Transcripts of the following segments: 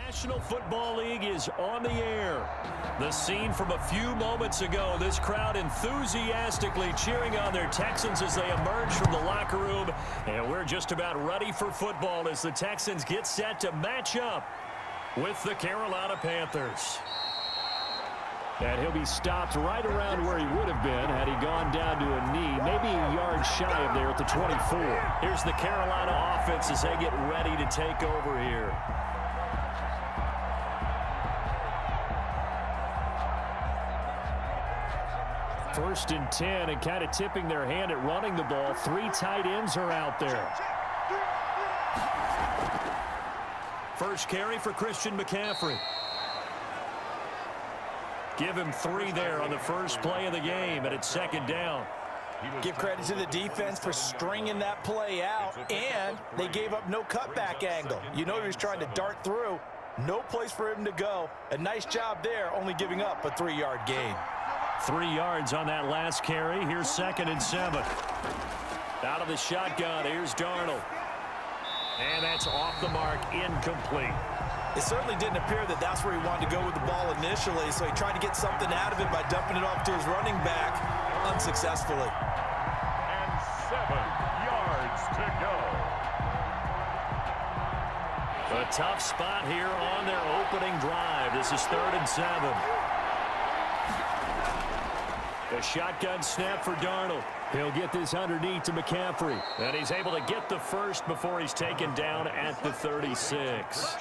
National Football League is on the air. The scene from a few moments ago, this crowd enthusiastically cheering on their Texans as they emerge from the locker room. And we're just about ready for football as the Texans get set to match up with the Carolina Panthers. And he'll be stopped right around where he would have been had he gone down to a knee, maybe a yard shy of there at the 24. Here's the Carolina offense as they get ready to take over here. First and 10, and kind of tipping their hand at running the ball. 3 tight ends are out there. First carry for Christian McCaffrey. Give him 3 there on the first play of the game, and it's second down. Give credit to the defense for stringing that play out, and they gave up no cutback angle. You know he was trying to dart through. No place for him to go. A nice job there, only giving up a 3-yard gain. 3 yards on that last carry. Here's second and 7. Out of the shotgun, here's Darnold. And that's off the mark, incomplete. It certainly didn't appear that that's where he wanted to go with the ball initially, so he tried to get something out of it by dumping it off to his running back unsuccessfully. And 7 yards to go. A tough spot here on their opening drive. This is 3rd and 7. A shotgun snap for Darnold. He'll get this underneath to McCaffrey. And he's able to get the first before he's taken down at the 36.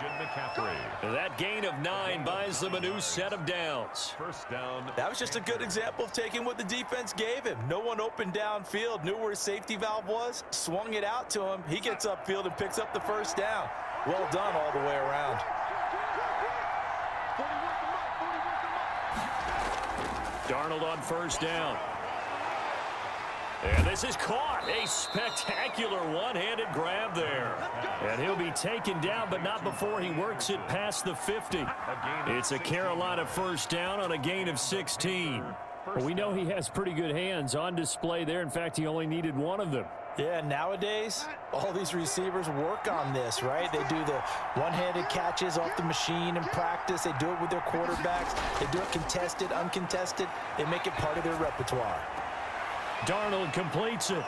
That gain of 9 buys them a new set of downs. First down. That was just a good example of taking what the defense gave him. No one open downfield, knew where his safety valve was, swung it out to him. He gets upfield and picks up the first down. Well done all the way around. Darnold on first down. And this is caught. A spectacular one-handed grab there. And he'll be taken down, but not before he works it past the 50. It's a Carolina first down on a gain of 16. Well, we know he has pretty good hands on display there. In fact, he only needed one of them. Yeah, nowadays, all these receivers work on this, right? They do the one-handed catches off the machine in practice. They do it with their quarterbacks. They do it contested, uncontested. They make it part of their repertoire. Darnold completes it.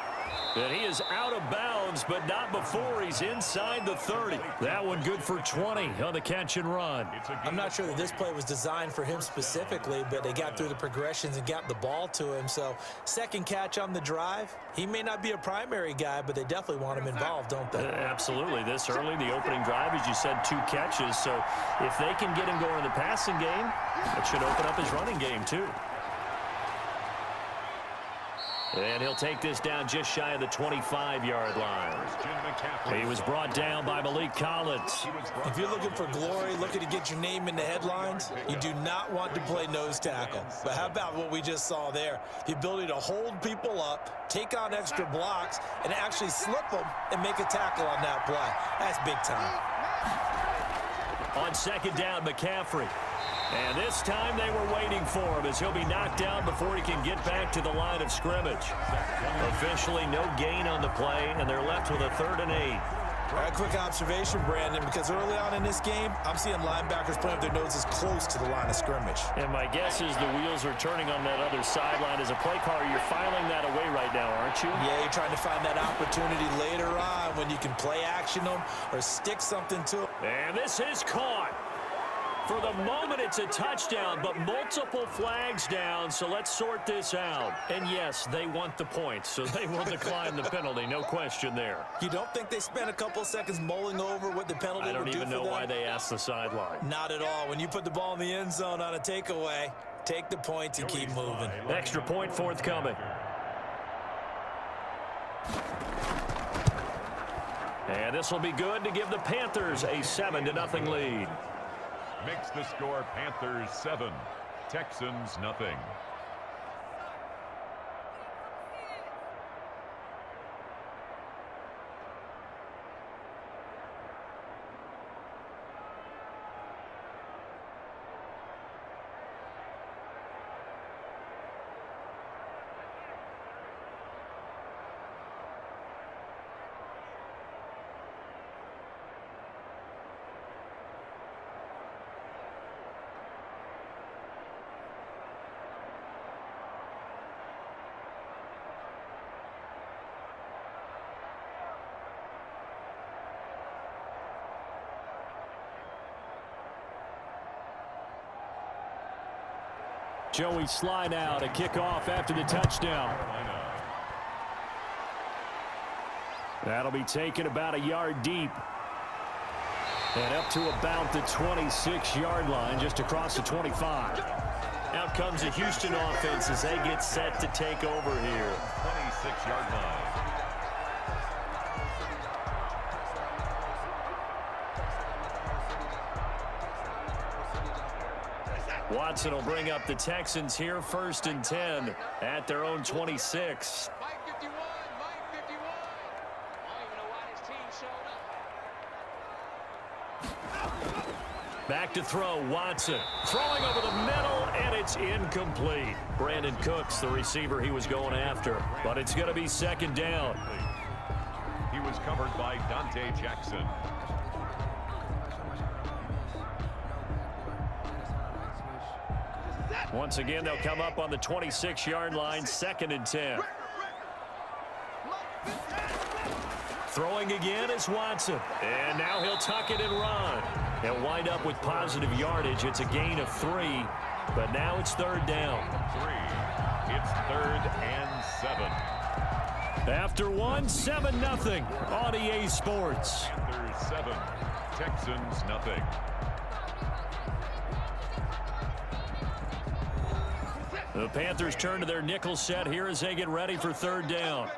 And he is out of bounds, but not before he's inside the 30. That one good for 20 on the catch and run. I'm not sure that this play was designed for him specifically, but they got through the progressions and got the ball to him. So second catch on the drive. He may not be a primary guy, but they definitely want him involved, don't they? Absolutely. This early, the opening drive, as you said, 2 catches. So if they can get him going in the passing game, it should open up his running game too. And he'll take this down just shy of the 25-yard line. He was brought down by Malik Collins. If you're looking for glory, looking to get your name in the headlines, you do not want to play nose tackle. But how about what we just saw there? The ability to hold people up, take on extra blocks, and actually slip them and make a tackle on that play. That's big time. On second down, McCaffrey. And this time they were waiting for him as he'll be knocked down before he can get back to the line of scrimmage. Officially no gain on the play, and they're left with a 3rd and 8. All right, quick observation, Brandon, because early on in this game, I'm seeing linebackers putting their noses close to the line of scrimmage. And my guess is the wheels are turning on that other sideline. As a play caller, you're filing that away right now, aren't you? Yeah, you're trying to find that opportunity later on when you can play action them or stick something to them. And this is caught. For the moment, it's a touchdown, but multiple flags down, so let's sort this out. And yes, they want the points, so they will decline the penalty, no question there. You don't think they spent a couple seconds mulling over what the penalty would do for them? I don't even know why they asked the sideline. Not at all. When you put the ball in the end zone on a takeaway, take the points and keep moving. Extra point forthcoming. And this will be good to give the Panthers a 7-0 lead. Makes the score Panthers 7, Texans nothing. Joey Sly now to kick off after the touchdown. That'll be taken about a yard deep. And up to about the 26-yard line, just across the 25. Out comes the Houston offense as they get set to take over here. 26-yard line. Watson will bring up the Texans here, 1st and 10 at their own 26. Back to throw, Watson. Throwing over the middle, and it's incomplete. Brandon Cooks, the receiver he was going after. But it's going to be 2nd down. He was covered by Dante Jackson. Once again, they'll come up on the 26-yard line, 2nd and 10. Throwing again is Watson. And now he'll tuck it and run. He'll wind up with positive yardage. It's a gain of 3. But now it's 3rd down. 3. It's 3rd and 7. After 1, 7-0 on EA Sports. Panthers 7. Texans nothing. The Panthers turn to their nickel set here as they get ready for 3rd down.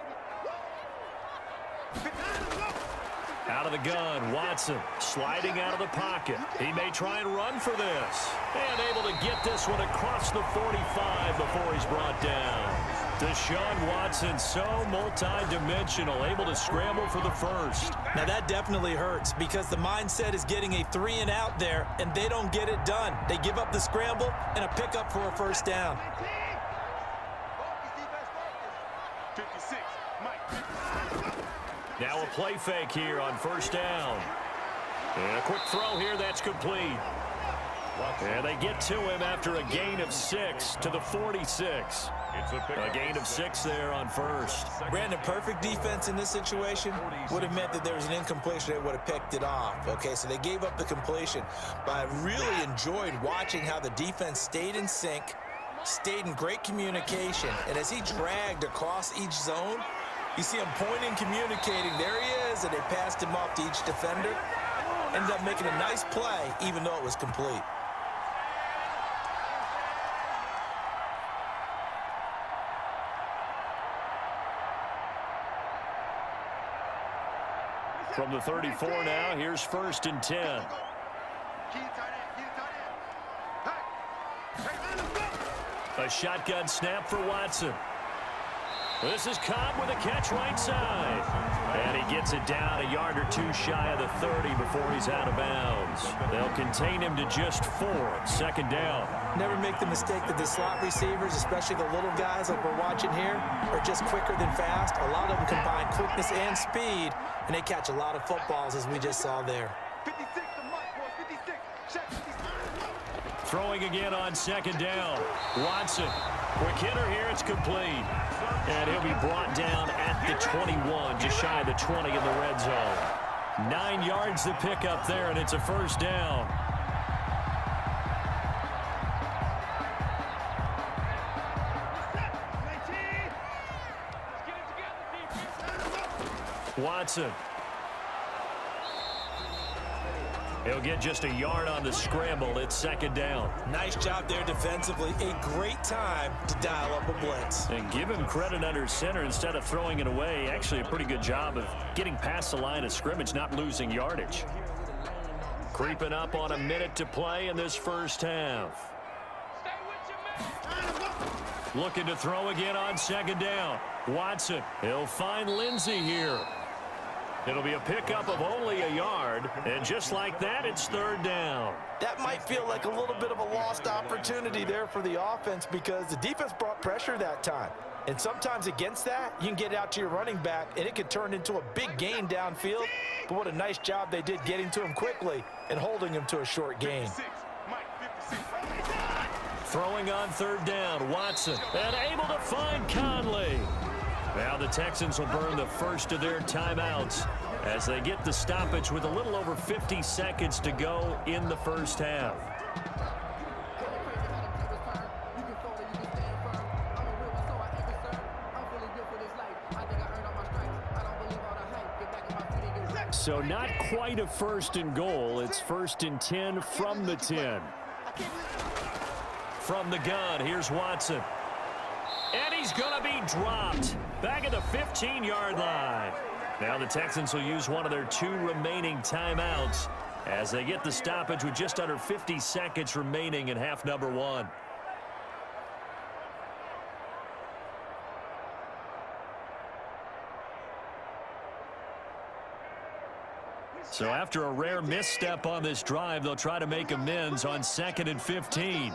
Out of the gun, Watson sliding out of the pocket. He may try and run for this. And able to get this one across the 45 before he's brought down. Deshaun Watson, so multi-dimensional, able to scramble for the 1st. Now that definitely hurts because the mindset is getting a 3 and out there, and they don't get it done. They give up the scramble and a pickup for a 1st down. Now a play fake here on 1st down. And a quick throw here, that's complete. And they get to him after a gain of 6 to the 46. A gain of 6 there on 1st. Brandon, perfect defense in this situation would have meant that there was an incompletion. They would have picked it off. Okay, so they gave up the completion. But I really enjoyed watching how the defense stayed in sync, stayed in great communication. And as he dragged across each zone, you see him pointing, communicating. There he is, and they passed him off to each defender. Ended up making a nice play, even though it was complete. From the 34 now, here's 1st and 10. A shotgun snap for Watson. This is Cobb with a catch right side. And he gets it down a yard or 2 shy of the 30 before he's out of bounds. They'll contain him to just 4. 2nd down. Never make the mistake that the slot receivers, especially the little guys like we're watching here, are just quicker than fast. A lot of them combine quickness and speed, and they catch a lot of footballs, as we just saw there. Throwing again on 2nd down. Watson. Quick hitter here. It's complete. And he'll be brought down at the 21, just shy of the 20 in the red zone. 9 yards to pick up there, and it's a 1st down. Watson. He'll get just a yard on the scramble. It's 2nd down. Nice job there defensively. A great time to dial up a blitz. And give him credit under center instead of throwing it away. Actually a pretty good job of getting past the line of scrimmage, not losing yardage. Creeping up on a minute to play in this 1st half. Looking to throw again on 2nd down. Watson. He'll find Lindsey here. It'll be a pickup of only a yard, and just like that, it's 3rd down. That might feel like a little bit of a lost opportunity there for the offense because the defense brought pressure that time. And sometimes against that, you can get out to your running back, and it could turn into a big gain downfield. But what a nice job they did getting to him quickly and holding him to a short gain. Throwing on 3rd down, Watson, and able to find Conley. Now the Texans will burn the first of their timeouts as they get the stoppage with a little over 50 seconds to go in the 1st half. So not quite a 1st and goal. It's 1st and 10 from the 10. From the gun, here's Watson. And he's going to be dropped. Back at the 15-yard line. Now the Texans will use one of their 2 remaining timeouts as they get the stoppage with just under 50 seconds remaining in half number 1. So after a rare misstep on this drive, they'll try to make amends on 2nd and 15.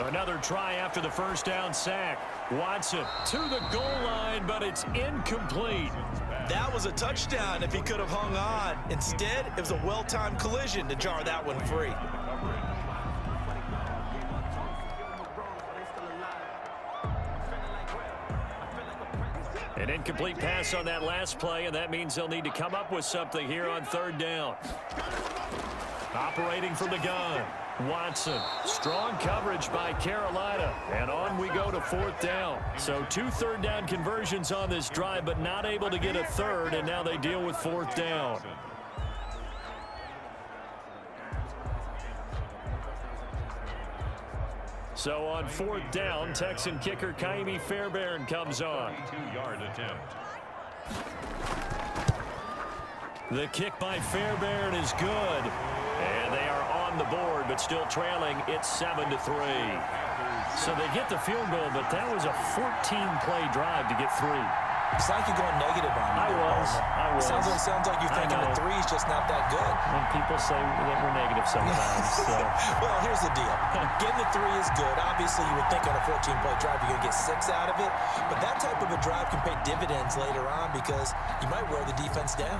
Another try after the 1st down sack. Watson to the goal line, but it's incomplete. That was a touchdown if he could have hung on. Instead, it was a well-timed collision to jar that one free. An incomplete pass on that last play, and that means they'll need to come up with something here on 3rd down. Operating from the gun, Watson. Strong coverage by Carolina, and on we go to 4th down. So 2 3rd down conversions on this drive, but not able to get a 3rd, and now they deal with 4th down. So on 4th down, Texan kicker Kaimi Fairbairn comes on. 22-yard attempt. The kick by Fairbairn is good. And they are on the board, but still trailing. It's 7-3. So they get the field goal, but that was a 14-play drive to get 3. It's like you're going negative on me. I was. Sounds like you're thinking the 3 is just not that good. When people say that we're negative sometimes. So. Well, here's the deal. Getting the 3 is good. Obviously, you would think on a 14-play drive you're going to get 6 out of it. But that type of a drive can pay dividends later on because you might wear the defense down.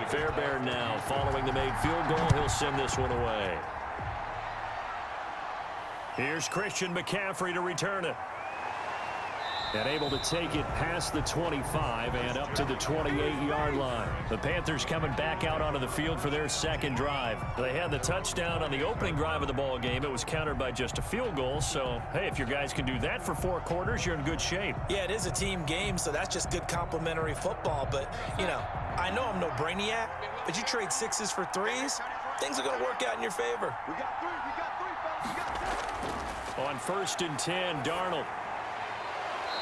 Fairbairn now following the made field goal. He'll send this one away. Here's Christian McCaffrey to return it. And able to take it past the 25 and up to the 28-yard line. The Panthers coming back out onto the field for their 2nd drive. They had the touchdown on the opening drive of the ball game. It was countered by just a field goal. So, hey, if your guys can do that for 4 quarters, you're in good shape. Yeah, it is a team game, so that's just good complimentary football. But, you know, I know I'm no brainiac, but you trade 6s for 3s, things are going to work out in your favor. We got 3, fellas. We got 3. On 1st and 10, Darnold.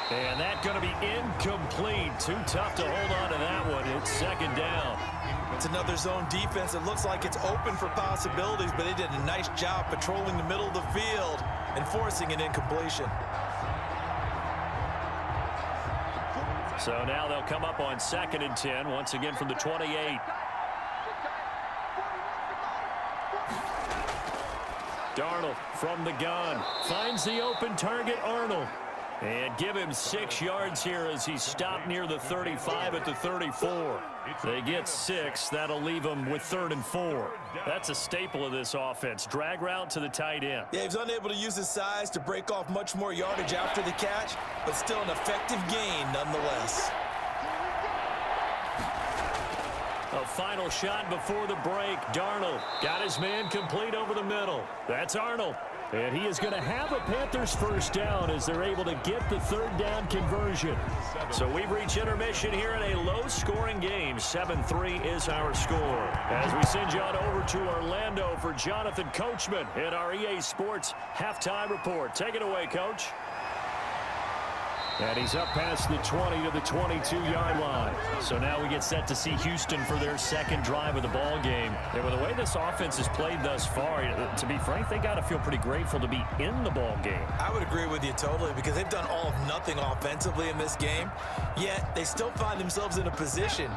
And that's going to be incomplete. Too tough to hold on to that one. It's 2nd down. It's another zone defense. It looks like it's open for possibilities, but they did a nice job patrolling the middle of the field and forcing an incompletion. So now they'll come up on 2nd and 10, once again from the 28. Darnold from the gun. Finds the open target, Arnold. And give him 6 yards here as he's stopped near the 35 at the 34. They get 6. That'll leave them with 3rd and 4. That's a staple of this offense. Drag route to the tight end. Yeah, he was unable to use his size to break off much more yardage after the catch, but still an effective gain nonetheless. A final shot before the break. Darnold got his man complete over the middle. That's Arnold. And he is going to have a Panthers 1st down as they're able to get the 3rd down conversion. So we've reached intermission here in a low-scoring game. 7-3 is our score. As we send you on over to Orlando for Jonathan Coachman in our EA Sports Halftime Report. Take it away, Coach. And he's up past the 20 to the 22-yard line. So now we get set to see Houston for their 2nd drive of the ball game. And with the way this offense has played thus far, to be frank, they got to feel pretty grateful to be in the ball game. I would agree with you totally because they've done all of nothing offensively in this game, yet they still find themselves in a position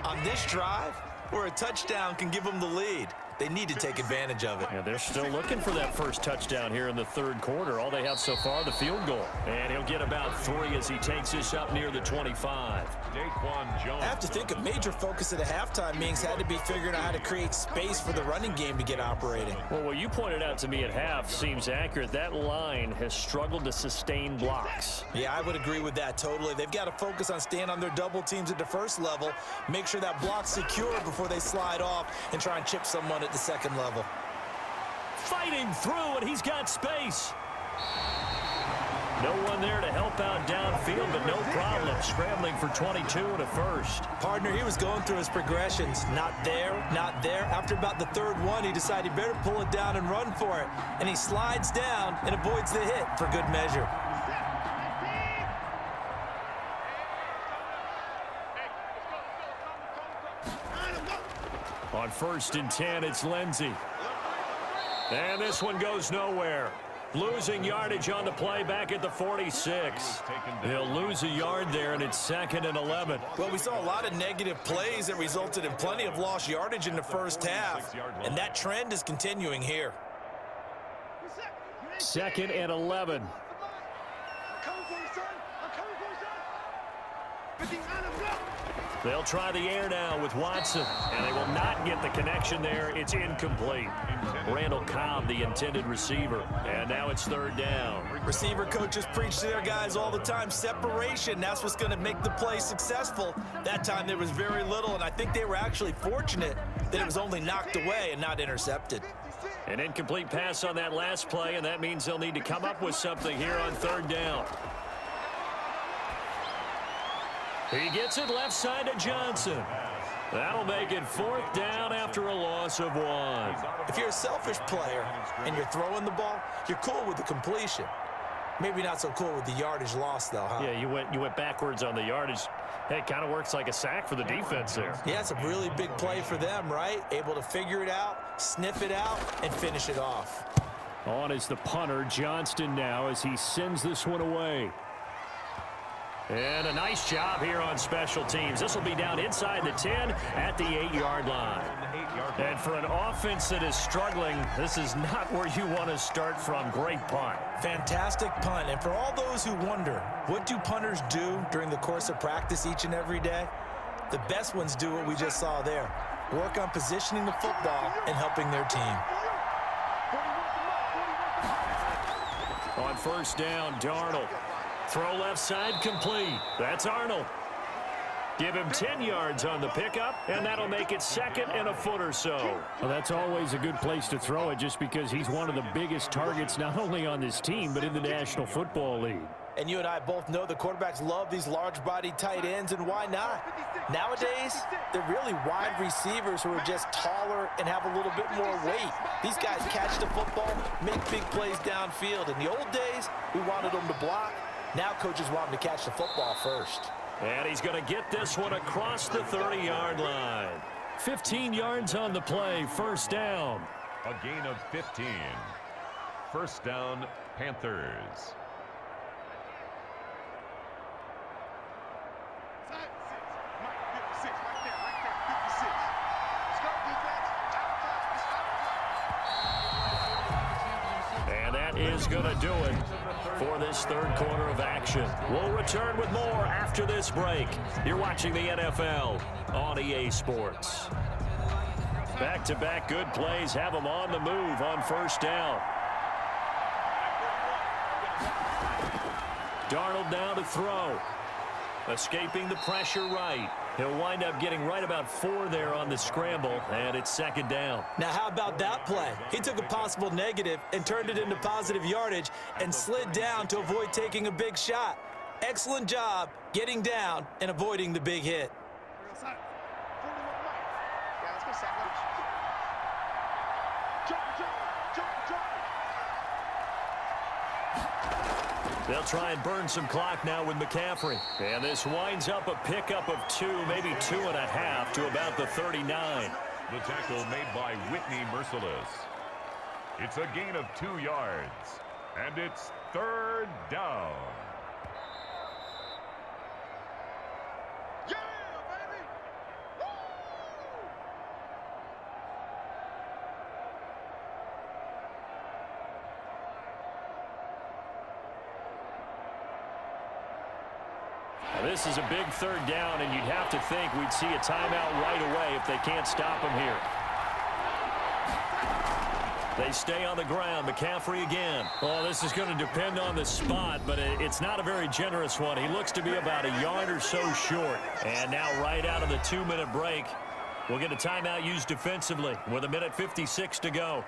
on this drive where a touchdown can give them the lead. They need to take advantage of it. Yeah, they're still looking for that first touchdown here in the third quarter. All they have so far, the field goal. And he'll get about 3 as he takes this up near the 25. I have to think a major focus at the halftime meetings had to be figuring out how to create space for the running game to get operating. Well, what you pointed out to me at half seems accurate. That line has struggled to sustain blocks. Yeah, I would agree with that totally. They've got to focus on staying on their double teams at the first level, make sure that block's secure before they slide off and try and chip someone at the second level. Fighting through, and he's got space. No one there to help out downfield, but no problem. Scrambling for 22 and a first. Partner, he was going through his progressions. Not there, not there. After about the third one, he decided he better pull it down and run for it. And he slides down and avoids the hit for good measure. On 1st and 10, it's Lindsey. And this one goes nowhere. Losing yardage on the play back at the 46. They'll lose a yard there, and it's 2nd and 11. Well, we saw a lot of negative plays that resulted in plenty of lost yardage in the first half, and that trend is continuing here. 2nd and 11. They'll try the air now with Watson, and they will not get the connection there. It's incomplete. Randall Cobb, the intended receiver, and now it's 3rd down. Receiver coaches preach to their guys all the time. Separation, that's what's going to make the play successful. That time there was very little, and I think they were actually fortunate that it was only knocked away and not intercepted. An incomplete pass on that last play, and that means they'll need to come up with something here on 3rd down. He gets it left side to Johnson. That'll make it 4th down after a loss of 1. If you're a selfish player and you're throwing the ball, you're cool with the completion. Maybe not so cool with the yardage loss, though, huh? Yeah, you went backwards on the yardage. Hey, it kind of works like a sack for the defense there. Yeah, it's a really big play for them, right? Able to figure it out, sniff it out, and finish it off. On is the punter, Johnston, now as he sends this one away. And a nice job here on special teams. This will be down inside the 10 at the 8-yard line. And for an offense that is struggling, this is not where you want to start from. Great punt. Fantastic punt. And for all those who wonder, what do punters do during the course of practice each and every day? The best ones do what we just saw there. Work on positioning the football and helping their team. On 1st down, Darnold. Throw left side complete. That's Arnold. Give him 10 yards on the pickup, and that'll make it 2nd and a foot or so. Well, that's always a good place to throw it just because he's one of the biggest targets not only on this team but in the National Football League. And you and I both know the quarterbacks love these large-bodied tight ends, and why not? Nowadays, they're really wide receivers who are just taller and have a little bit more weight. These guys catch the football, make big plays downfield. In the old days, we wanted them to block. Now coaches want him to catch the football first. And he's going to get this one across the 30-yard line. 15 yards on the play, 1st down. A gain of 15. 1st down, Panthers. And that is going to do it for this 3rd quarter of action. We'll return with more after this break. You're watching the NFL on EA Sports. Back-to-back good plays have them on the move on 1st down. Darnold now to throw. Escaping the pressure right. He'll wind up getting right about 4 there on the scramble, and it's 2nd down. Now, how about that play? He took a possible negative and turned it into positive yardage and slid down to avoid taking a big shot. Excellent job getting down and avoiding the big hit. They'll try and burn some clock now with McCaffrey. And this winds up a pickup of 2, maybe 2.5 to about the 39. The tackle made by Whitney Merciless. It's a gain of 2 yards, and it's 3rd down. Now, this is a big third down, and you'd have to think we'd see a timeout right away if they can't stop him here. They stay on the ground. McCaffrey again. Oh, this is going to depend on the spot, but it's not a very generous one. He looks to be about a yard or so short. And now right out of the 2-minute break, we'll get a timeout used defensively with 1:56 to go.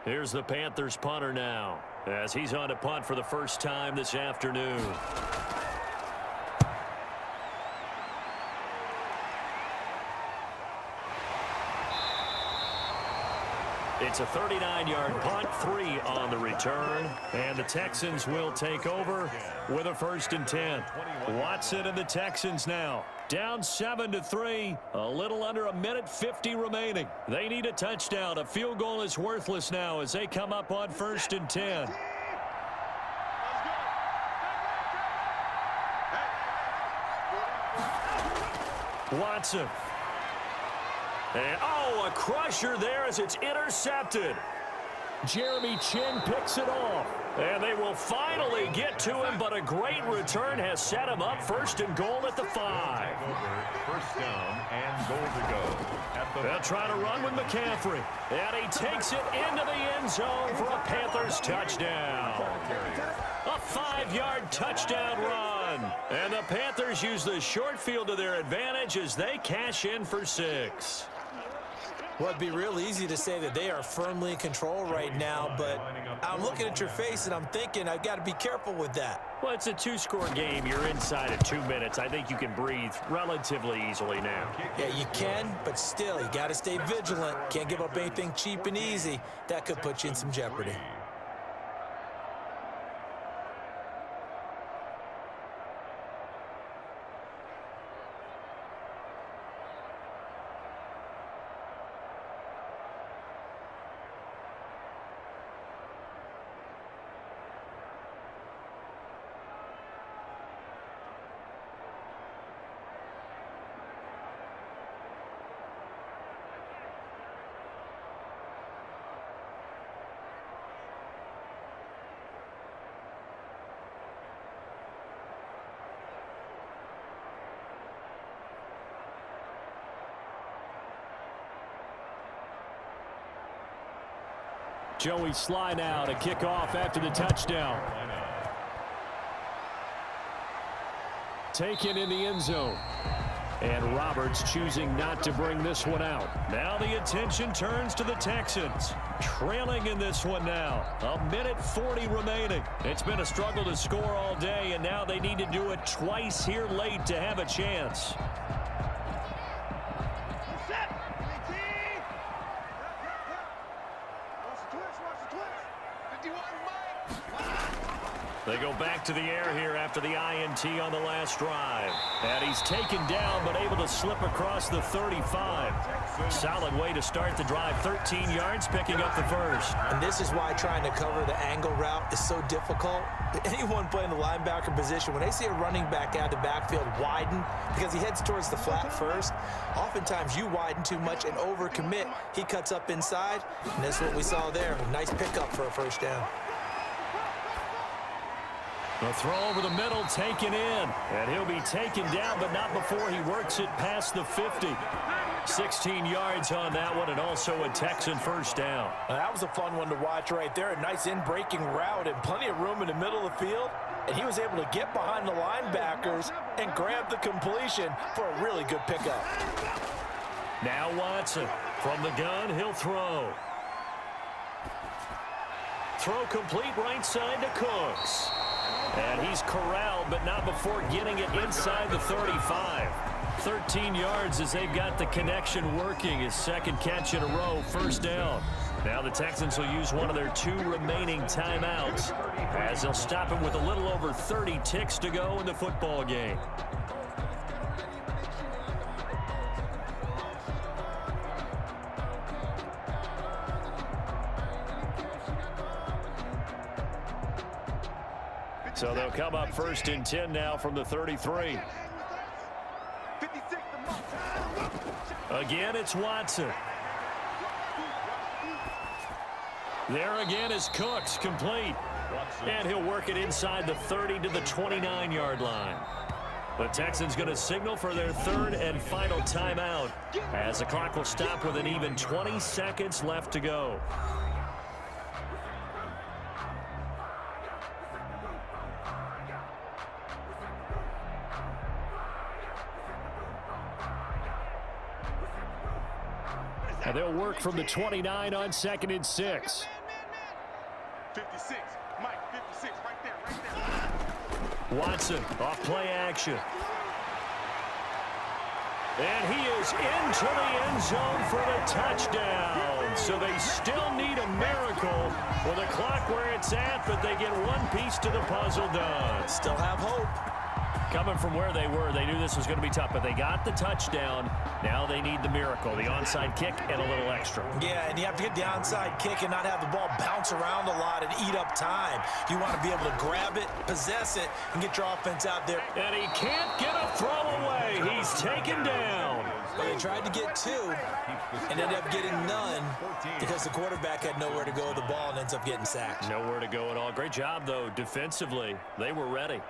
Here's the Panthers punter now as he's on to punt for the first time this afternoon. It's a 39-yard punt, 3 on the return, and the Texans will take over with a 1st and 10. Watson and the Texans now down 7-3, a little under 1:50 remaining. They need a touchdown. A field goal is worthless now as they come up on 1st and 10. Watson. And, a crusher there as it's intercepted. Jeremy Chin picks it off. And they will finally get to him, but a great return has set him up 1st and goal at the 5. First down and goal to go. They'll try to run with McCaffrey. And he takes it into the end zone for a Panthers touchdown. A 5-yard touchdown run. And the Panthers use the short field to their advantage as they cash in for 6. Well, it'd be real easy to say that they are firmly in control right now, but I'm looking at your face and I'm thinking I've got to be careful with that. Well, it's a 2-score game. You're inside of 2 minutes. I think you can breathe relatively easily now. Yeah, you can, but still, you got to stay vigilant. Can't give up anything cheap and easy. That could put you in some jeopardy. Joey Sly now to kick off after the touchdown. Taken in the end zone. And Roberts choosing not to bring this one out. Now the attention turns to the Texans. Trailing in this one now. 1:40 remaining. It's been a struggle to score all day, and now they need to do it twice here late to have a chance. They go back to the air here after the INT on the last drive. And he's taken down but able to slip across the 35. Solid way to start the drive. 13 yards, picking up the first. And this is why trying to cover the angle route is so difficult. Anyone playing the linebacker position, when they see a running back out of the backfield widen because he heads towards the flat first, oftentimes you widen too much and overcommit. He cuts up inside, and that's what we saw there. A nice pickup for a first down. The throw over the middle taken in. And he'll be taken down, but not before he works it past the 50. 16 yards on that one, and also a Texan first down. That was a fun one to watch right there. A nice in-breaking route and plenty of room in the middle of the field. And he was able to get behind the linebackers and grab the completion for a really good pickup. Now Watson from the gun, he'll throw. Throw complete right side to Cooks. And he's corralled, but not before getting it inside the 35. 13 yards as they've got the connection working. His second catch in a row, first down. Now the Texans will use one of their 2 remaining timeouts as they'll stop him with a little over 30 ticks to go in the football game. So they'll come up 1st and 10 now from the 33. Again, it's Watson. There again is Cooks, complete. And he'll work it inside the 30 to the 29-yard line. The Texans going to signal for their third and final timeout as the clock will stop with an even 20 seconds left to go. And they'll work from the 29 on 2nd and 6. 56. Mike, 56. Right there. Watson off play action. And he is into the end zone for the touchdown. So they still need a miracle with the clock where it's at, but they get one piece to the puzzle done. Still have hope. Coming from where they were, they knew this was going to be tough, but they got the touchdown. Now they need the miracle, the onside kick and a little extra. Yeah, and you have to get the onside kick and not have the ball bounce around a lot and eat up time. You want to be able to grab it, possess it, and get your offense out there. And he can't get a throw away. He's taken down. But they tried to get two and ended up getting none because the quarterback had nowhere to go with the ball and ends up getting sacked. Nowhere to go at all. Great job, though, defensively. They were ready.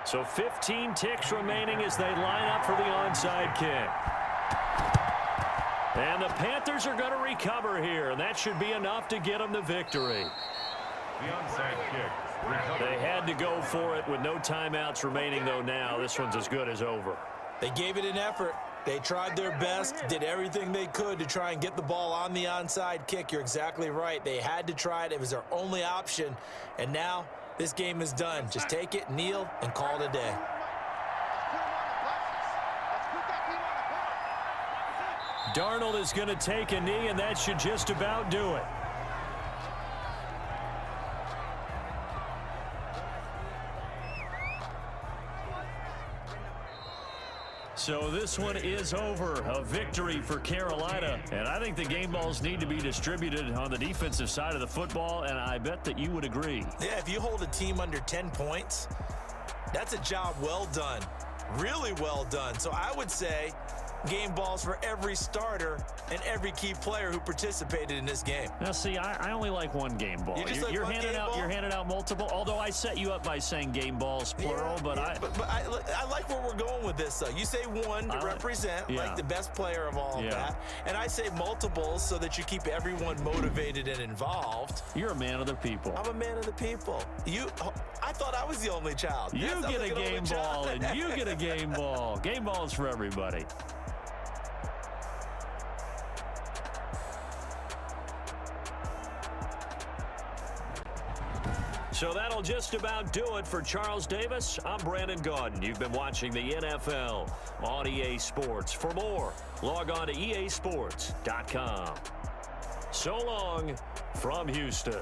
So 15 ticks remaining as they line up for the onside kick. And the Panthers are going to recover here, and that should be enough to get them the victory. The onside kick. They had to go for it with no timeouts remaining, though now. This one's as good as over. They gave it an effort. They tried their best, did everything they could to try and get the ball on the onside kick. You're exactly right. They had to try it. It was their only option. And now this game is done. Just take it, kneel, and call it a day. Darnold is going to take a knee, and that should just about do it. So this one is over. A victory for Carolina. And I think the game balls need to be distributed on the defensive side of the football, and I bet that you would agree. Yeah, if you hold a team under 10 points, that's a job well done. Really well done. So I would say game balls for every starter and every key player who participated in this game. Now, see, I only like one game ball. You're handing out multiple. Although I set you up by saying game balls plural, but I like where we're going with this. Though you say one to represent, like the best player of all of that, and I say multiples so that you keep everyone motivated and involved. You're a man of the people. I'm a man of the people. I thought I was the only child. You get a game ball, and you get a game ball. Game balls for everybody. So that'll just about do it for Charles Davis. I'm Brandon Gaudin. You've been watching the NFL on EA Sports. For more, log on to easports.com. So long from Houston.